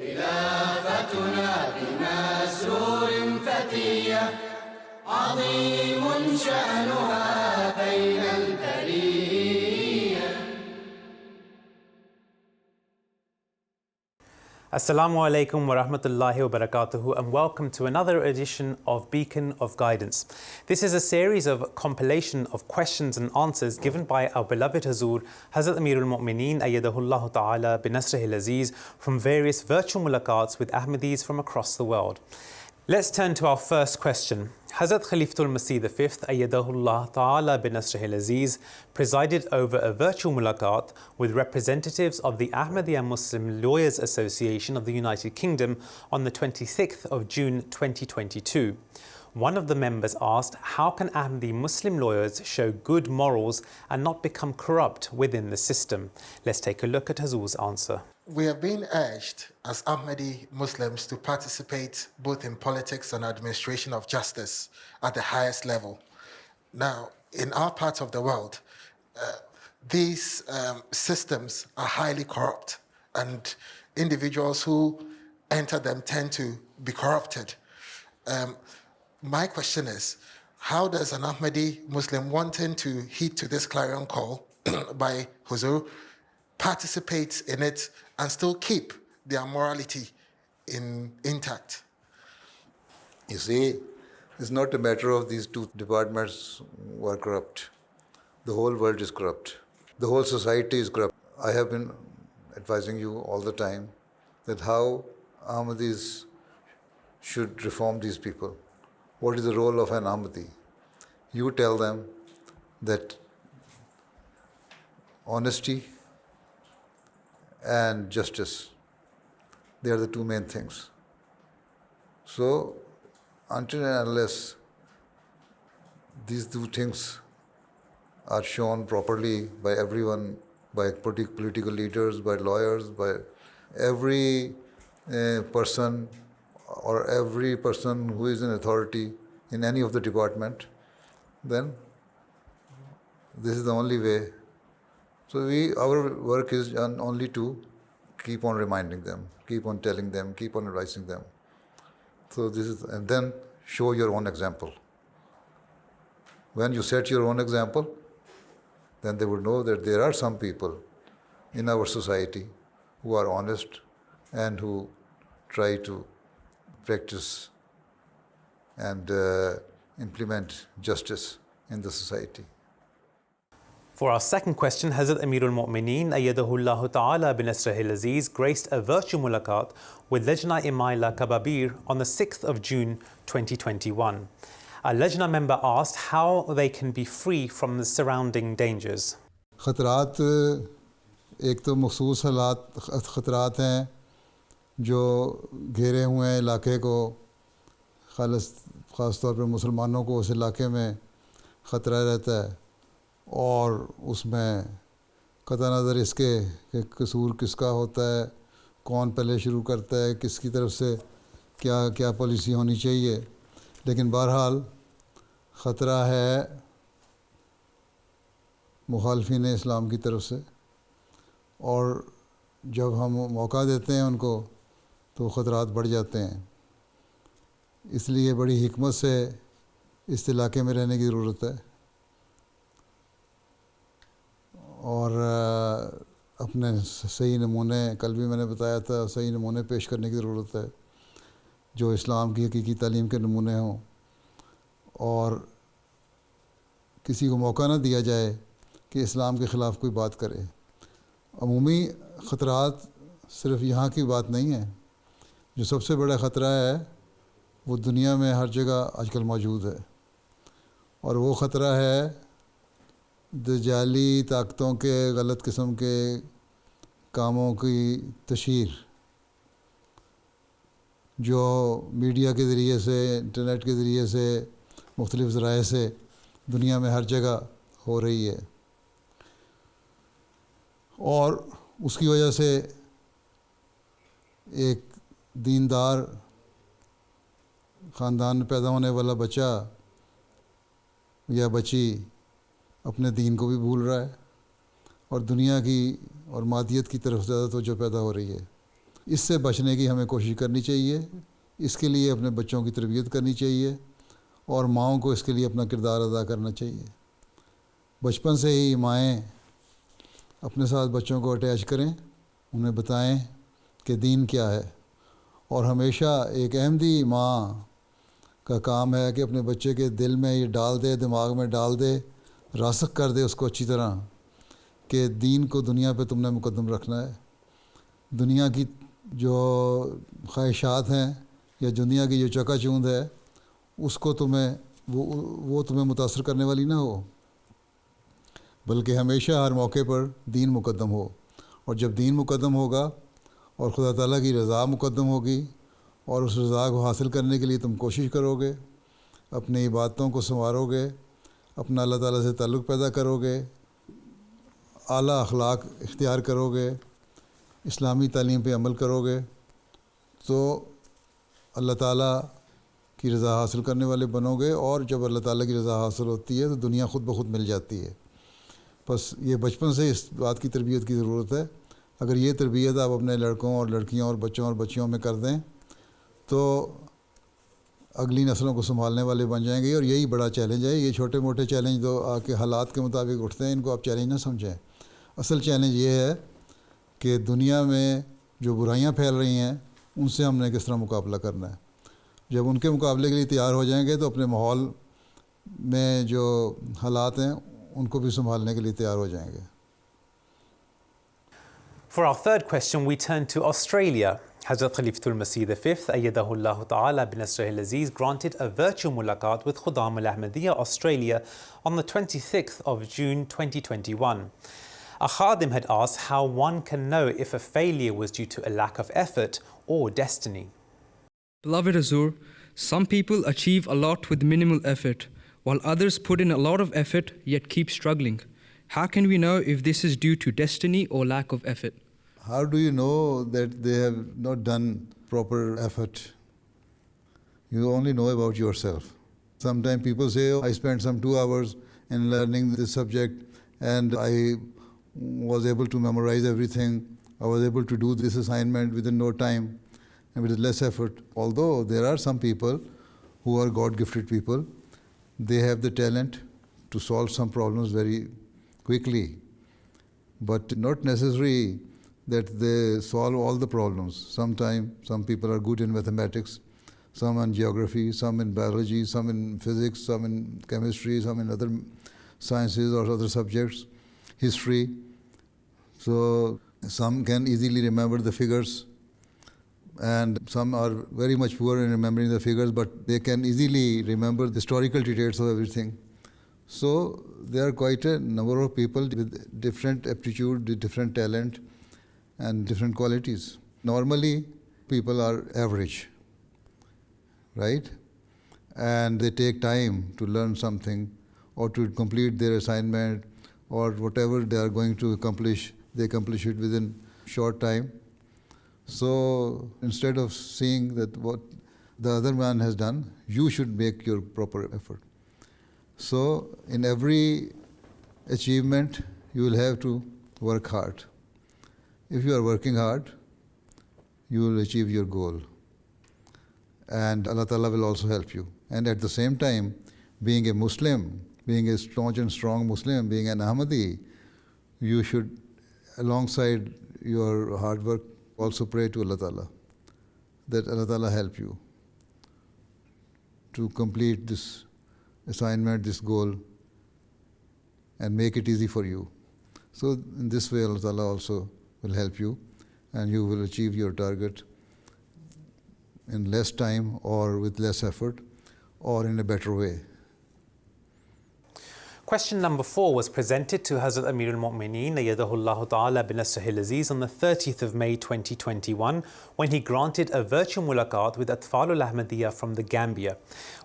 خلافتنا بمسرور فتية عظيم شأنها بين البرية. Assalamu alaikum wa rahmatullahi wa barakatuhu, and welcome to another edition of Beacon of Guidance. This is a series of compilation of questions and answers given by our beloved Hazur, Hazrat Mirza Masroor Ahmad Ta'ala bin Nasrihil Aziz, from various virtual mulaqats with Ahmadis from across the world. Let's turn to our first question. Hazrat Khalifatul-Masih V, Ayyadahullah Ta'ala bin Nasrihil Aziz, presided over a virtual mulaqat with representatives of the Ahmadiyya Muslim Lawyers Association of the United Kingdom on the 26th of June 2022. One of the members asked, how can Ahmadiyya Muslim lawyers show good morals and not become corrupt within the system? Let's take a look at Hazur's answer. We have been urged as Ahmadi Muslims to participate both in politics and administration of justice at the highest level. Now, in our part of the world, these systems are highly corrupt, and individuals who enter them tend to be corrupted. My question is, how does an Ahmadi Muslim wanting to heed to this clarion call by Huzur participate in it and still keep their morality intact? You see, it's not a matter of these two departments were corrupt. The whole world is corrupt. The whole society is corrupt. I have been advising you all the time that how Ahmadis should reform these people. What is the role of an Ahmadi? You tell them that honesty and justice, they are the two main things. So, until and unless these two things are shown properly by everyone, by political leaders, by lawyers, by every person or every person who is in authority in any of the department, then this is the only way. So our work is only to keep on reminding them, keep on telling them, keep on advising them. So this is, and then show your own example. When you set your own example, then they would know that there are some people in our society who are honest and who try to practice and implement justice in the society. For our second question, Hazrat Amirul Mu'mineen Ayyadahullah Ta'ala bin Nasrihil Aziz graced a virtual mulaqat with Lajna Imaila Kababir on the 6th of June 2021. A Lajna member asked how they can be free from the surrounding dangers. खतरात एक तो मखसूस हालात खतरात हैं जो घेरे हुए हैं इलाके को, ख़ास तौर पर मुसलमानों को उस इलाके में ख़तरा रहता है और उसमें कतई नज़र इसके कि कसूर किसका होता है, कौन पहले शुरू करता है, किसकी तरफ से क्या क्या पॉलिसी होनी चाहिए, लेकिन बहरहाल ख़तरा है मुखालफिन इस्लाम की तरफ से, और जब हम मौका देते हैं उनको तो ख़तरात बढ़ जाते हैं। इसलिए बड़ी हिकमत से इस इलाके में रहने की ज़रूरत है और अपने सही नमूने, कल भी मैंने बताया था, सही नमूने पेश करने की ज़रूरत है जो इस्लाम की हकीकी तालीम के नमूने हों, और किसी को मौका ना दिया जाए कि इस्लाम के ख़िलाफ़ कोई बात करे। अमूमी ख़तरात सिर्फ़ यहाँ की बात नहीं है, जो सबसे बड़ा ख़तरा है वो दुनिया में हर जगह आजकल मौजूद है, और वो ख़तरा है दजाली ताकतों के गलत किस्म के कामों की तशहीर, जो मीडिया के ज़रिए से, इंटरनेट के ज़रिए से, मुख्तलिफ़ ज़राए से दुनिया में हर जगह हो रही है, और उसकी वजह से एक दीनदार ख़ानदान में पैदा होने वाला बच्चा या बच्ची अपने दीन को भी भूल रहा है और दुनिया की और मादियत की तरफ ज़्यादा तवज्जो पैदा हो रही है। इससे बचने की हमें कोशिश करनी चाहिए। इसके लिए अपने बच्चों की तरबियत करनी चाहिए और माँओं को इसके लिए अपना किरदार अदा करना चाहिए। बचपन से ही माएँ अपने साथ बच्चों को अटैच करें, उन्हें बताएं कि दीन क्या है। और हमेशा एक अहमदी माँ का काम है कि अपने बच्चे के दिल में ये डाल दे, दिमाग में डाल दे, रासख कर दे उसको अच्छी तरह कि दीन को दुनिया पे तुमने मुकद्दम रखना है। दुनिया की जो ख्वाहिशात हैं या दुनिया की जो चकाचौंध है उसको वो तुम्हें मुतासर करने वाली ना हो, बल्कि हमेशा हर मौके पर दीन मुकद्दम हो। और जब दीन मुकद्दम होगा और खुदा ताला की रज़ा मुकद्दम होगी और उस रज़ा को हासिल करने के लिए तुम कोशिश करोगे, अपनी इबादतों को संवारोगे, अपना अल्लाह ताला से ताल्लुक़ पैदा करोगे, आला अखलाक इख्तियार करोगे, इस्लामी तालीम पे अमल करोगे, तो अल्लाह ताला की रज़ा हासिल करने वाले बनोगे। और जब अल्लाह ताला की रज़ा हासिल होती है तो दुनिया ख़ुद ब खुद मिल जाती है। बस ये बचपन से इस बात की तरबियत की ज़रूरत है। अगर ये तरबियत आप अपने लड़कों और लड़कियों और बच्चों और बच्चियों में कर दें तो अगली नस्लों को संभालने वाले बन जाएंगे। और यही बड़ा चैलेंज है। ये छोटे मोटे चैलेंज तो आके हालात के मुताबिक उठते हैं, इनको आप चैलेंज ना समझें। असल चैलेंज ये है कि दुनिया में जो बुराइयां फैल रही हैं उनसे हमने किस तरह मुकाबला करना है। जब उनके मुकाबले के लिए तैयार हो जाएंगे तो अपने माहौल में जो हालात हैं उनको भी संभालने के लिए तैयार हो जाएंगे। For our third question, we turn to Australia. Hazrat Khalifatul-Masih V, Ayyadahullah Ta'ala bin Nasrihil Aziz, granted a virtual mulaqat with Khudam al-Ahmadiyya Australia on the 26th of June 2021. A khadim had asked how one can know if a failure was due to a lack of effort or destiny. Beloved Hazur, some people achieve a lot with minimal effort, while others put in a lot of effort yet keep struggling. How can we know if this is due to destiny or lack of effort? How do you know that they have not done proper effort? You only know about yourself. Sometimes people say, oh, I spent some 2 hours in learning this subject and I was able to memorize everything. I was able to do this assignment within no time and with less effort. Although there are some people who are God-gifted people, they have the talent to solve some problems very quickly, but not necessary that they solve all the problems. Sometimes some people are good in mathematics, some in geography, some in biology, some in physics, some in chemistry, some in other sciences or other subjects, history. So some can easily remember the figures, and some are very much poor in remembering the figures, but they can easily remember the historical details of everything. So there are quite a number of people with different aptitude, with different talent and different qualities. Normally people are average, right? And they take time to learn something or to complete their assignment or whatever they are going to accomplish, they accomplish it within short time. So instead of seeing that what the other man has done, you should make your proper effort. So in every achievement, you will have to work hard. If you are working hard, you will achieve your goal. And Allah Ta'ala will also help you. And at the same time, being a Muslim, being a staunch and strong Muslim, being an Ahmadi, you should, alongside your hard work, also pray to Allah Ta'ala, that Allah Ta'ala help you to complete this assignment, this goal, and make it easy for you. So in this way, Allah Ta'ala also will help you, and you will achieve your target in less time or with less effort or in a better way. Question number 4 was presented to Hazrat Amir al-Mu'mineen Ayyadahullah Ta'ala bin Nasrihil Aziz on the 30th of May 2021 when he granted a virtual mulaqat with Atfalul Ahmadiyya from the Gambia.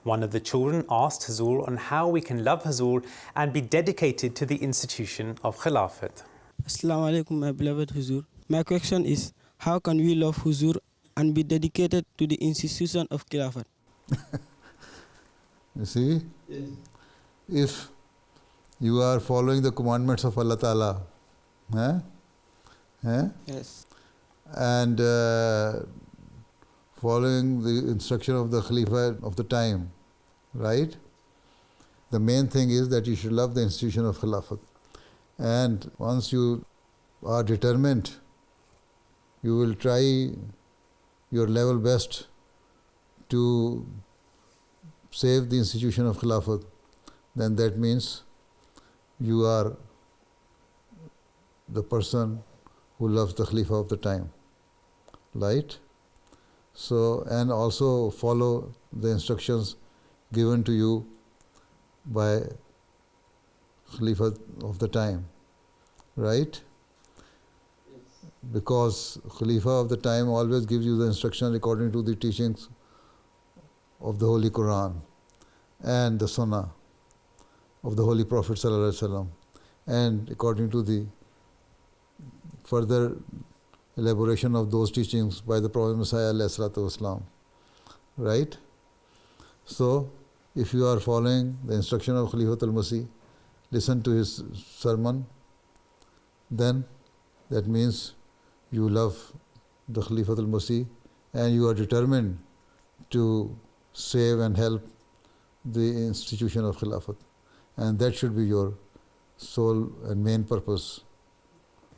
One of the children asked Hazur on how we can love Hazur and be dedicated to the institution of Khilafat. Assalamu alaikum, my beloved Huzur. My question is, how can we love Huzur and be dedicated to the institution of Khilafat? You see? Yes. If you are following the commandments of Allah Ta'ala, yes, and following the instruction of the Khalifa of the time, right? The main thing is that you should love the institution of Khilafat. And once you are determined, you will try your level best to save the institution of Khilafat, then that means you are the person who loves the Khalifa of the time, right? So, and also follow the instructions given to you by Khalifa of the time, right? Because Khalifa of the time always gives you the instruction according to the teachings of the Holy Quran and the Sunnah of the Holy Prophet ﷺ, and according to the further elaboration of those teachings by the Prophet Messiah ﷺ, right? So, if you are following the instruction of Khalifatul-Masih, listen to his sermon, then that means you love the Khalifatul-Masih and you are determined to save and help the institution of Khilafat. And that should be your sole and main purpose.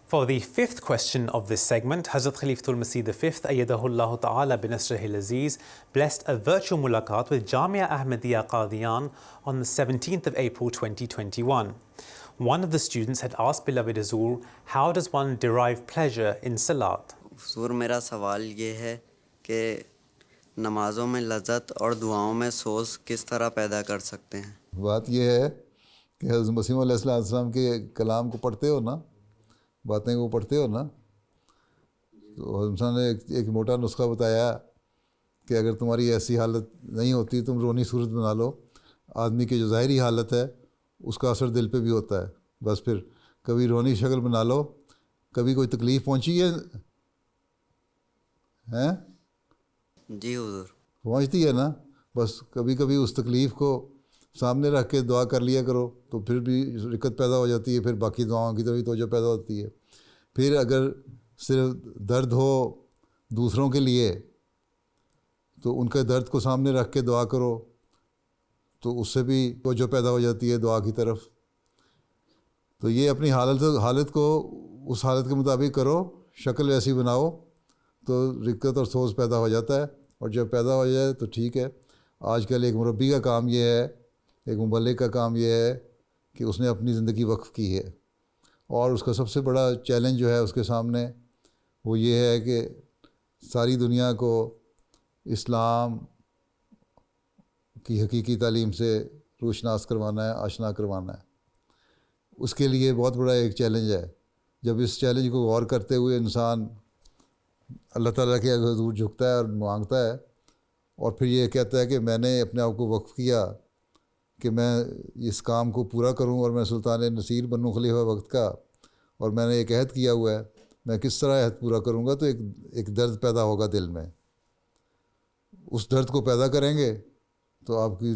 For the fifth question of this segment, Hazrat Khalifatul-Masih V, Ayyadahullah Ta'ala binasrihil Aziz, blessed a virtual mulaqat with Jamia Ahmadiyya Qadian on the 17th of April 2021. One of the students had asked beloved Hazur, how does one derive pleasure in salat? حضور میرا سوال یہ ہے کہ نمازوں میں لذت اور دعاؤں میں سوز کس طرح پیدا کر سکتے ہیں؟ بات یہ ہے کہ حضرت مسیح علیہ السلام کے کلام کو پڑھتے ہو نا، باتیں کو پڑھتے ہو نا، تو حضرت نے ایک موٹا نسخہ بتایا کہ اگر تمہاری ایسی حالت نہیں ہوتی تم رونی صورت بنا لو. آدمی کی جو ظاہری حالت ہے اس کا اثر دل پہ بھی ہوتا ہے. بس پھر کبھی رونی شکل بنا لو، کبھی کوئی تکلیف پہنچی ہے ہیں؟ جی حضور. پہنچتی ہے نا، بس کبھی کبھی اس تکلیف کو سامنے رکھ کے دعا کر لیا کرو تو پھر بھی رکت پیدا ہو جاتی ہے، پھر باقی دعاؤں کی طرف بھی توجہ پیدا ہوتی ہے. پھر اگر صرف درد ہو دوسروں کے لیے تو ان کے درد کو سامنے رکھ کے دعا کرو تو اس سے بھی توجہ پیدا ہو جاتی ہے دعا کی طرف. تو یہ اپنی حالت کو اس حالت کے مطابق کرو، شکل ایسی بناؤ تو رکت اور سوز پیدا ہو جاتا ہے. اور جب پیدا ہو جائے تو ٹھیک ہے. آج کل ایک مربی کا کام یہ ہے، ایک مبلغ کا کام یہ ہے کہ اس نے اپنی زندگی وقف کی ہے، اور اس کا سب سے بڑا چیلنج جو ہے اس کے سامنے وہ یہ ہے کہ ساری دنیا کو اسلام کی حقیقی تعلیم سے روشناس کروانا ہے، آشنا کروانا ہے. اس کے لیے بہت بڑا ایک چیلنج ہے. جب اس چیلنج کو غور کرتے ہوئے انسان اللہ تعالیٰ کے حضور جھکتا ہے اور مانگتا ہے اور پھر یہ کہتا ہے کہ میں نے اپنے آپ کو وقف کیا کہ میں اس کام کو پورا کروں اور میں سلطان نصیر بنوں خلیفہ وقت کا، اور میں نے ایک عہد کیا ہوا ہے، میں کس طرح عہد پورا کروں گا، تو ایک درد پیدا ہوگا دل میں. اس درد کو پیدا کریں گے تو آپ کی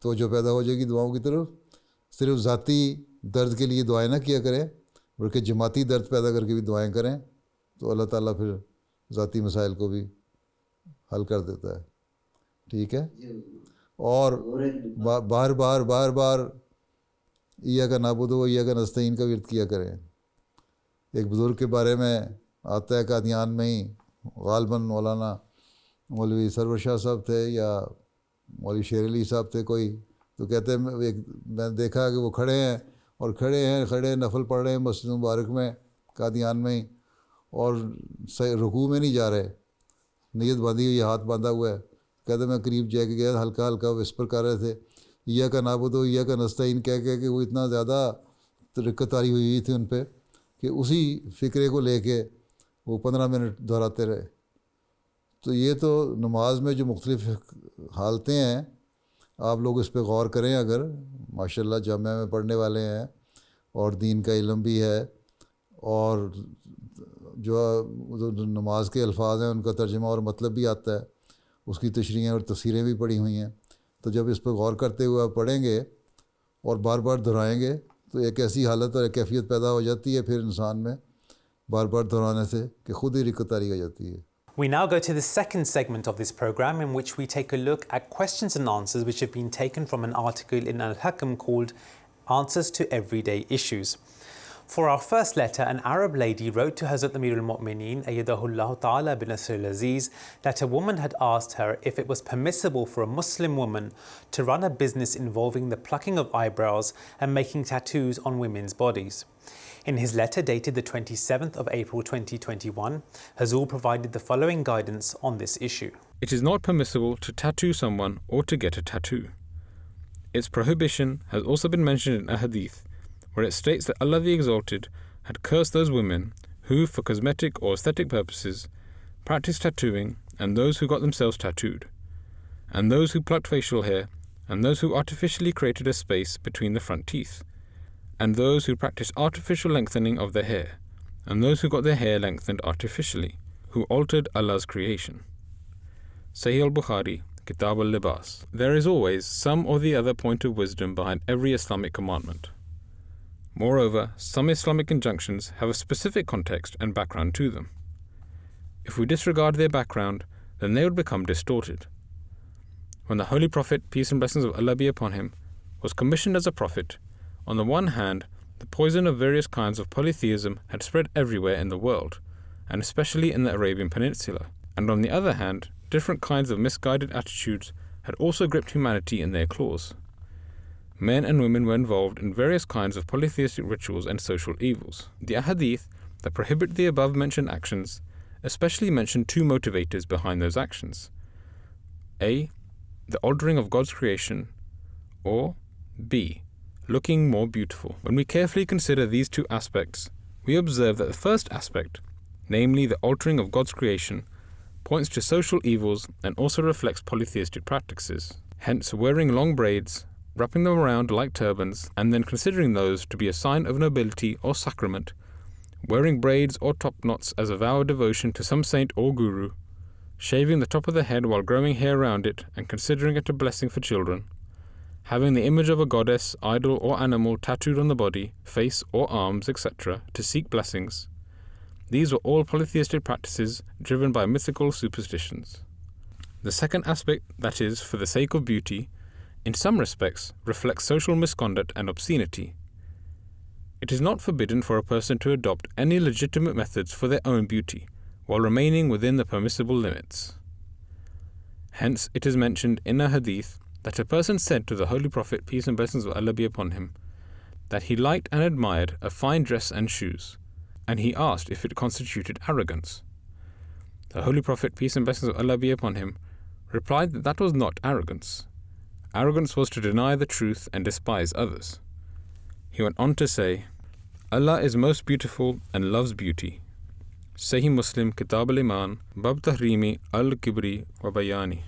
توجہ پیدا ہو جائے گی دعاؤں کی طرف. صرف ذاتی درد کے لیے دعائیں نہ کیا کریں بلکہ جماعتی درد پیدا کر کے بھی دعائیں کریں تو اللہ تعالیٰ پھر ذاتی مسائل کو بھی حل کر دیتا ہے. ٹھیک ہے. اور بار بار ایاک نعبد و ایاک نستعین کا ورد کیا کریں. ایک بزرگ کے بارے میں آتا ہے قادیان میں ہی، غالباً مولانا مولوی سرور شاہ صاحب تھے یا مولوی شیر علی صاحب تھے کوئی، تو کہتے ہیں میں دیکھا کہ وہ کھڑے نفل پڑھ رہے ہیں مسجد مبارک میں قادیان میں ہی، اور رکوع میں نہیں جا رہے، نیت باندھی ہوئی، ہاتھ باندھا ہوا ہے. کہتے میں قریب جا کے گیا، ہلکا ہلکا وسپر کر رہے تھے ایاک نعبد و ایاک نستعین کہہ کہ وہ اتنا زیادہ رکت آری ہوئی تھی ان پہ کہ اسی فکرے کو لے کے وہ 15 منٹ دہراتے رہے. تو یہ تو نماز میں جو مختلف حالتیں ہیں آپ لوگ اس پہ غور کریں. اگر ماشاءاللہ جامعہ میں پڑھنے والے ہیں اور دین کا علم بھی ہے اور جو نماز کے الفاظ ہیں ان کا ترجمہ اور مطلب بھی آتا ہے، اس کی تشریحیں اور تفسیریں بھی پڑھی ہوئی ہیں، تو جب اس پہ غور کرتے ہوئے آپ پڑھیں گے اور بار بار دہرائیں گے تو ایک ایسی حالت اور ایک کیفیت پیدا ہو جاتی ہے پھر انسان میں बार बार दोहराने से कि खुद ही रिक्कत तारी आ जाती है. We now go to the second segment of this program, in which we take a look at questions and answers which have been taken from an article in Al-Hakam called Answers to Everyday Issues. For our first letter, an Arab lady wrote to Hazrat Amir al-Mu'mineen Ayyadahullah Ta'ala bin Nasr al-Aziz that a woman had asked her if it was permissible for a Muslim woman to run a business involving the plucking of eyebrows and making tattoos on women's bodies. In his letter dated the 27th of April 2021, Hazur provided the following guidance on this issue. It is not permissible to tattoo someone or to get a tattoo. Its prohibition has also been mentioned in a hadith, where it states that Allah the Exalted had cursed those women who, for cosmetic or aesthetic purposes, practiced tattooing, and those who got themselves tattooed, and those who plucked facial hair, and those who artificially created a space between the front teeth, and those who practiced artificial lengthening of their hair, and those who got their hair lengthened artificially, who altered Allah's creation. Sahih al-Bukhari, Kitab al-Libas. There is always some or the other point of wisdom behind every Islamic commandment. Moreover, some Islamic injunctions have a specific context and background to them. If we disregard their background, then they would become distorted. When the Holy Prophet, peace and blessings of Allah be upon him, was commissioned as a prophet, on the one hand, the poison of various kinds of polytheism had spread everywhere in the world, and especially in the Arabian Peninsula, and on the other hand, different kinds of misguided attitudes had also gripped humanity in their claws. Men and women were involved in various kinds of polytheistic rituals and social evils. The ahadith that prohibit the above-mentioned actions especially mention two motivators behind those actions. A. The altering of God's creation, or B. Looking more beautiful. When we carefully consider these two aspects, we observe that the first aspect, namely the altering of God's creation, points to social evils and also reflects polytheistic practices. Hence, wearing long braids, wrapping them around like turbans, and then considering those to be a sign of nobility or sacrament, wearing braids or top knots as a vow of devotion to some saint or guru, shaving the top of the head while growing hair around it and considering it a blessing for children, having the image of a goddess, idol or animal tattooed on the body, face or arms, etc. to seek blessings. These were all polytheistic practices driven by mythical superstitions. The second aspect, that is, for the sake of beauty, in some respects reflects social misconduct and obscenity. It is not forbidden for a person to adopt any legitimate methods for their own beauty, while remaining within the permissible limits. Hence, it is mentioned in a hadith that a person said to the Holy Prophet, peace and blessings of Allah be upon him, that he liked and admired a fine dress and shoes, and he asked if it constituted arrogance. The Holy Prophet, peace and blessings of Allah be upon him, replied that that was not arrogance. Arrogance was to deny the truth and despise others. He went on to say, Allah is most beautiful and loves beauty. Sahih Muslim, Kitab al-Iman, Bab Tahrimi al-Kibri wa Bayani.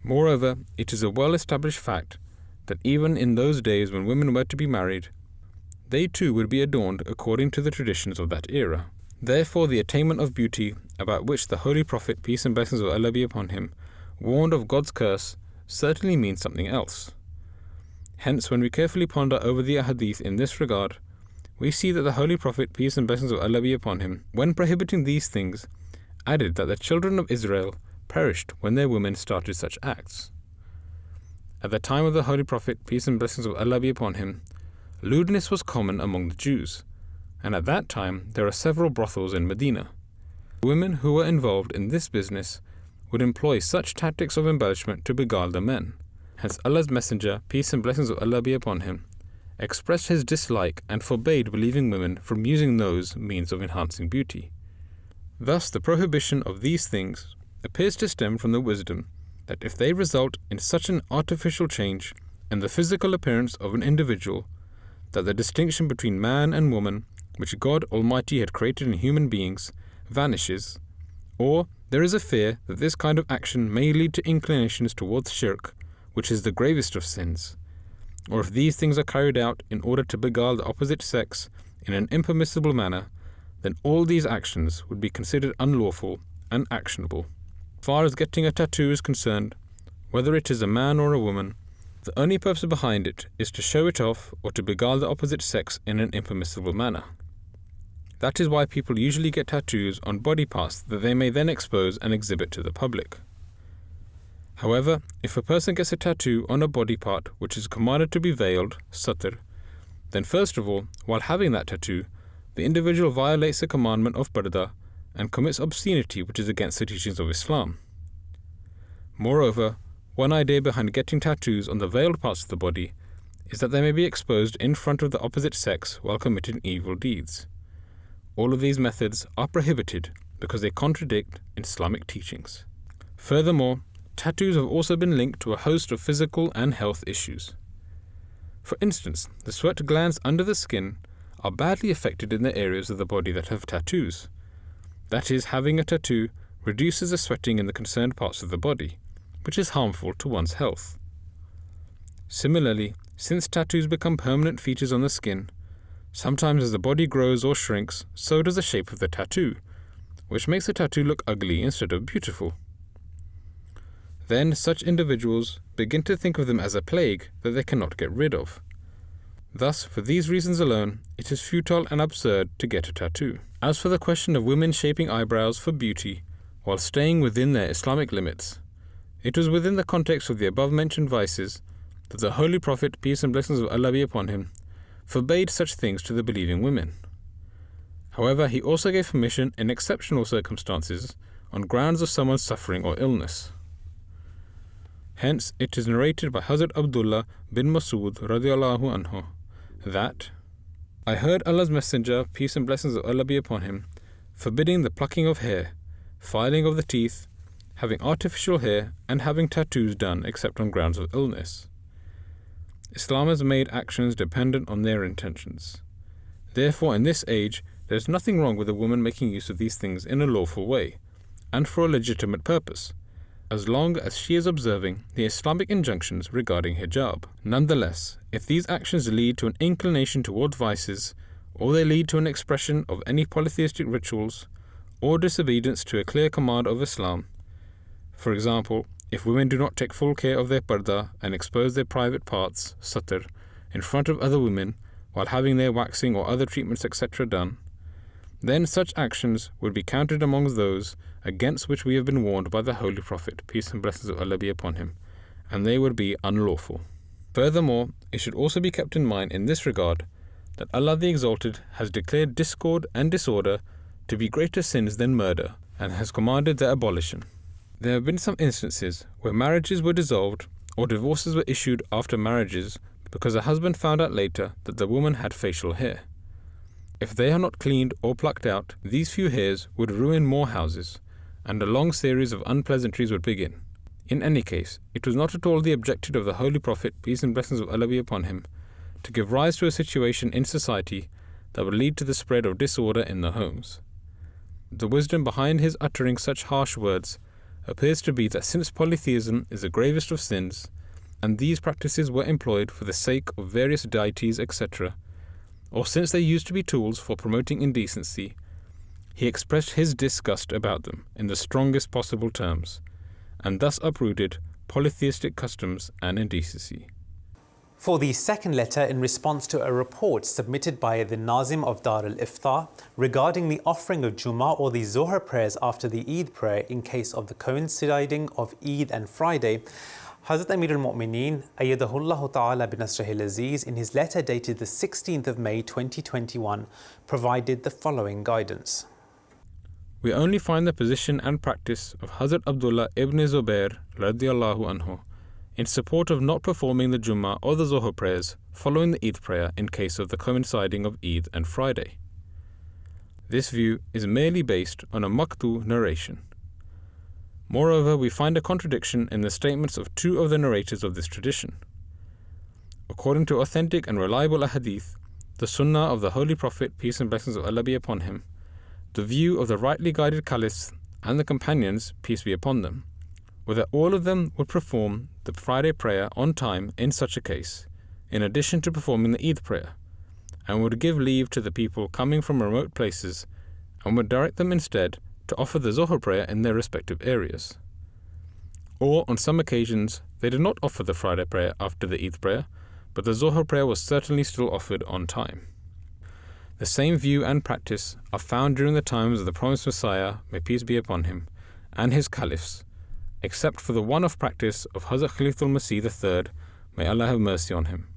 Moreover, it is a well-established fact that even in those days when women were to be married, they too would be adorned according to the traditions of that era. Therefore, the attainment of beauty, about which the Holy Prophet, peace and blessings of Allah be upon him, warned of God's curse, certainly means something else. Hence, when we carefully ponder over the ahadith in this regard, we see that the Holy Prophet, peace and blessings of Allah be upon him, when prohibiting these things, added that the children of Israel perished when their women started such acts. At the time of the Holy Prophet, peace and blessings of Allah be upon him, lewdness was common among the Jews, and at that time there are several brothels in Medina. Women who were involved in this business would employ such tactics of embellishment to beguile the men. Hence Allah's Messenger, peace and blessings of Allah be upon him, expressed his dislike and forbade believing women from using those means of enhancing beauty. Thus the prohibition of these things appears to stem from the wisdom that if they result in such an artificial change in the physical appearance of an individual, that the distinction between man and woman, which God Almighty had created in human beings, vanishes, or there is a fear that this kind of action may lead to inclinations towards shirk, which is the gravest of sins, or if these things are carried out in order to beguile the opposite sex in an impermissible manner, then all these actions would be considered unlawful and actionable. As far as getting a tattoo is concerned, whether it is a man or a woman, the only purpose behind it is to show it off or to beguile the opposite sex in an impermissible manner. That is why people usually get tattoos on body parts that they may then expose and exhibit to the public. However, if a person gets a tattoo on a body part which is commanded to be veiled, satr, then first of all, while having that tattoo, the individual violates the commandment of parda and commits obscenity which is against the teachings of Islam. Moreover, one idea behind getting tattoos on the veiled parts of the body is that they may be exposed in front of the opposite sex while committing evil deeds. All of these methods are prohibited because they contradict Islamic teachings. Furthermore, tattoos have also been linked to a host of physical and health issues. For instance, the sweat glands under the skin are badly affected in the areas of the body that have tattoos. That is, having a tattoo reduces the sweating in the concerned parts of the body, which is harmful to one's health. Similarly, since tattoos become permanent features on the skin, sometimes as the body grows or shrinks, so does the shape of the tattoo, which makes the tattoo look ugly instead of beautiful. Then such individuals begin to think of them as a plague that they cannot get rid of. Thus, for these reasons alone, it is futile and absurd to get a tattoo. As for the question of women shaping eyebrows for beauty, while staying within their Islamic limits, it was within the context of the above-mentioned vices that the Holy Prophet, peace and blessings of Allah be upon him, forbade such things to the believing women. However, he also gave permission in exceptional circumstances on grounds of someone's suffering or illness. Hence, it is narrated by Hazrat Abdullah bin Mas'ud radiallahu anhu that, I heard Allah's Messenger, peace and blessings of Allah be upon him, forbidding the plucking of hair, filing of the teeth, having artificial hair, and having tattoos done except on grounds of illness. Islam has made actions dependent on their intentions. Therefore, in this age, there is nothing wrong with a woman making use of these things in a lawful way, and for a legitimate purpose, as long as she is observing the Islamic injunctions regarding hijab. Nonetheless, if these actions lead to an inclination towards vices, or they lead to an expression of any polytheistic rituals, or disobedience to a clear command of Islam, for example, if women do not take full care of their parda and expose their private parts, satr, in front of other women while having their waxing or other treatments etc. done, then such actions would be counted among those against which we have been warned by the Holy Prophet, peace and blessings of Allah be upon him, and they would be unlawful. Furthermore, it should also be kept in mind in this regard that Allah the Exalted has declared discord and disorder to be greater sins than murder, and has commanded their abolition. There have been some instances where marriages were dissolved or divorces were issued after marriages because a husband found out later that the woman had facial hair. If they are not cleaned or plucked out, these few hairs would ruin more houses, and a long series of unpleasantries would begin. In any case, it was not at all the objective of the Holy Prophet, peace and blessings of Allah be upon him, to give rise to a situation in society that would lead to the spread of disorder in the homes. The wisdom behind his uttering such harsh words appears to be that since polytheism is the gravest of sins, and these practices were employed for the sake of various deities etc., or since they used to be tools for promoting indecency, he expressed his disgust about them in the strongest possible terms, and thus uprooted polytheistic customs and indecency. For the second letter, in response to a report submitted by the Nazim of Dar al-Iftar regarding the offering of Jummah or the Zohar prayers after the Eid prayer in case of the coinciding of Eid and Friday, Hazrat Amir al-Mu'mineen, Ayyadahullah Ta'ala bin Nasrihil Aziz, in his letter dated the 16th of May 2021, provided the following guidance. We only find the position and practice of Hazrat Abdullah ibn Zubair radiallahu anhu in support of not performing the Jummah or the Zohar prayers following the Eid prayer in case of the coinciding of Eid and Friday. This view is merely based on a maqtu narration. Moreover, we find a contradiction in the statements of two of the narrators of this tradition. According to authentic and reliable ahadith, the sunnah of the Holy Prophet, peace and blessings of Allah be upon him, the view of the rightly guided caliphs and the companions, peace be upon them, were that all of them would perform the Friday prayer on time in such a case, in addition to performing the Eid prayer, and would give leave to the people coming from remote places, and would direct them instead to offer the Zohar prayer in their respective areas. Or, on some occasions, they did not offer the Friday prayer after the Eid prayer, but the Zohar prayer was certainly still offered on time. The same view and practice are found during the times of the promised Messiah, may peace be upon him, and his caliphs, except for the one-off practice of Hazrat Khalifatul-Masih III, may Allah have mercy on him,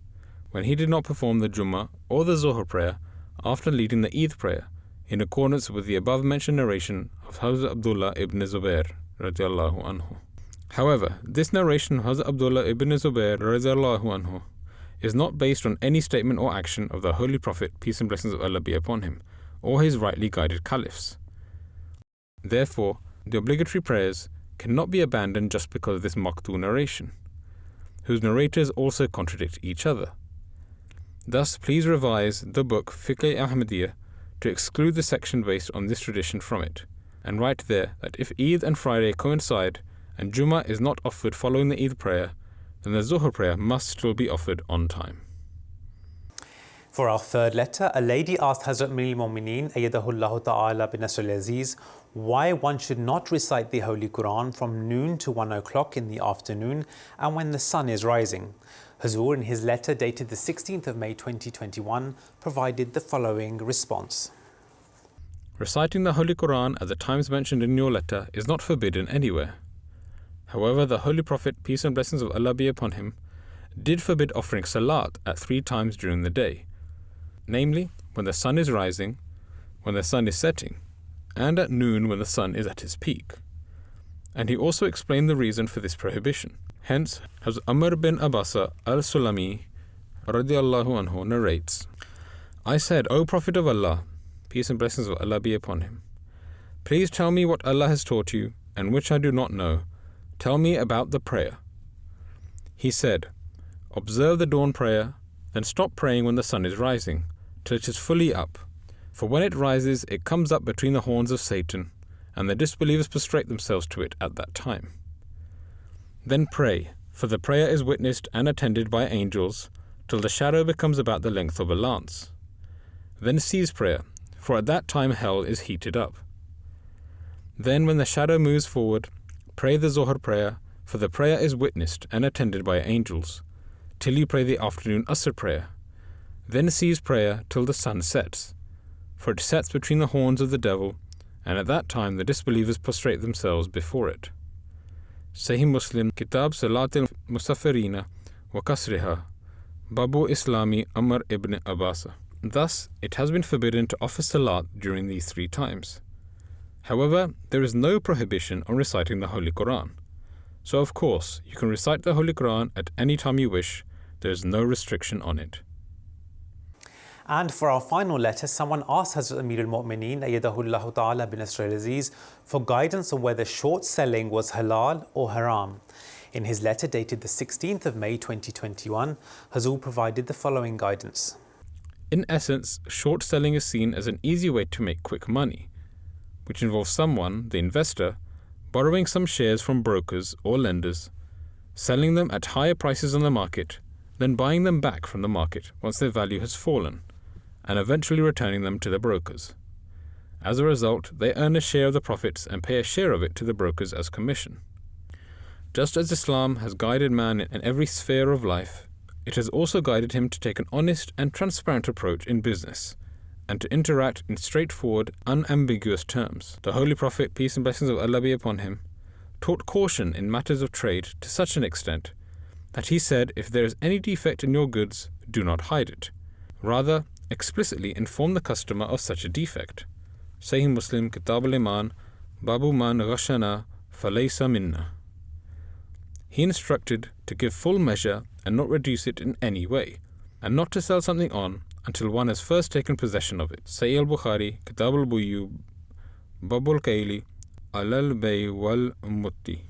when he did not perform the Jummah or the Zohar prayer after leading the Eid prayer, in accordance with the above-mentioned narration of Hazrat Abdullah ibn Zubair radiallahu anhu. However, this narration of Hazrat Abdullah ibn Zubair radiallahu anhu is not based on any statement or action of the Holy Prophet, peace and blessings of Allah be upon him, or his rightly guided caliphs. Therefore, the obligatory prayers cannot be abandoned just because of this maqtu narration, whose narrators also contradict each other. Thus, please revise the book Fiqh Ahmadiyya to exclude the section based on this tradition from it, and write there that if Eid and Friday coincide and Jummah is not offered following the Eid prayer, then the Zuhr prayer must still be offered on time. For our third letter, a lady asked Hazrat Mir al-Mu'mineen Ayyadahullahu Ta'ala bin Nasr al-Aziz why one should not recite the Holy Quran from noon to 1 o'clock in the afternoon and when the sun is rising. Hazur, in his letter dated the 16th of May 2021, provided the following response. Reciting the Holy Quran at the times mentioned in your letter is not forbidden anywhere. However, the Holy Prophet, peace and blessings of Allah be upon him, did forbid offering salat at 3 times during the day, namely when the sun is rising, when the sun is setting, and at noon when the sun is at his peak. And he also explained the reason for this prohibition. Hence, Hazrat Amr bin Abasa al-Sulami radiallahu anhu narrates, I said, O Prophet of Allah, peace and blessings of Allah be upon him, please tell me what Allah has taught you and which I do not know. Tell me about the prayer. He said, observe the dawn prayer, then stop praying when the sun is rising, till it is fully up. For when it rises, it comes up between the horns of Satan, and the disbelievers prostrate themselves to it at that time. Then pray, for the prayer is witnessed and attended by angels, till the shadow becomes about the length of a lance. Then cease prayer, for at that time hell is heated up. Then when the shadow moves forward, pray the Zohar prayer, for the prayer is witnessed and attended by angels, till you pray the afternoon Asr prayer. Then cease prayer till the sun sets, for it sets between the horns of the devil, and at that time the disbelievers prostrate themselves before it. Sahih Muslim, Kitab Salatil Musafirina wa Kasriha, Babu Islami Amr ibn Abasa. Thus, it has been forbidden to offer salat during these 3 times. However, there is no prohibition on reciting the Holy Quran. So of course, you can recite the Holy Quran at any time you wish. There is no restriction on it. And for our final letter, someone asked Hazrat Amir al-Mu'mineen Ayyadahullahu Ta'ala bin Nasr al-Aziz for guidance on whether short selling was halal or haram. In his letter dated the 16th of May 2021, Hazur provided the following guidance. In essence, short selling is seen as an easy way to make quick money, which involves someone, the investor, borrowing some shares from brokers or lenders, selling them at higher prices on the market, then buying them back from the market once their value has fallen, and eventually returning them to the brokers. As a result, they earn a share of the profits and pay a share of it to the brokers as commission. Just as Islam has guided man in every sphere of life, it has also guided him to take an honest and transparent approach in business, and to interact in straightforward, unambiguous terms. The Holy Prophet, peace and blessings of Allah be upon him, taught caution in matters of trade to such an extent that he said, if there is any defect in your goods, do not hide it. Rather, explicitly inform the customer of such a defect. Sahih Muslim, Kitab al-Iman, Babu man ghashana falaysa minna. He instructed to give full measure and not reduce it in any way, and not to sell something on until one has first taken possession of it. Sahih al-Bukhari, Kitab al-Buyu, Babul Kaili, Alal Bay wal Mutti.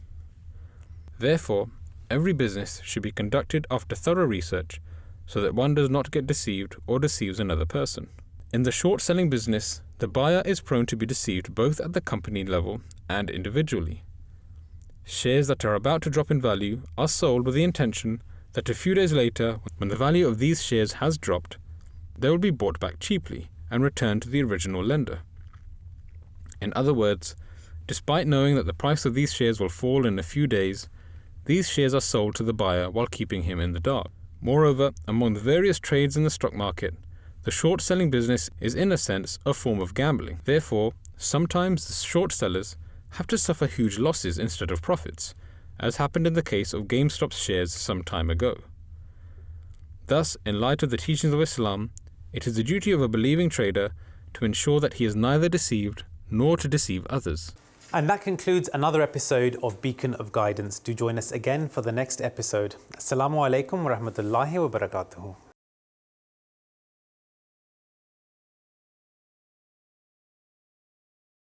Therefore, every business should be conducted after thorough research so that one does not get deceived or deceives another person. In the short-selling business, the buyer is prone to be deceived both at the company level and individually. Shares that are about to drop in value are sold with the intention that a few days later, when the value of these shares has dropped, they will be bought back cheaply and returned to the original lender. In other words, despite knowing that the price of these shares will fall in a few days, these shares are sold to the buyer while keeping him in the dark. Moreover, among the various trades in the stock market, the short selling business is in a sense a form of gambling. Therefore, sometimes the short sellers have to suffer huge losses instead of profits, as happened in the case of GameStop's shares some time ago. Thus, in light of the teachings of Islam, it is the duty of a believing trader to ensure that he is neither deceived nor to deceive others. And that concludes another episode of Beacon of Guidance. Do join us again for the next episode. Assalamu alaikum wa rahmatullahi wa barakatuhu.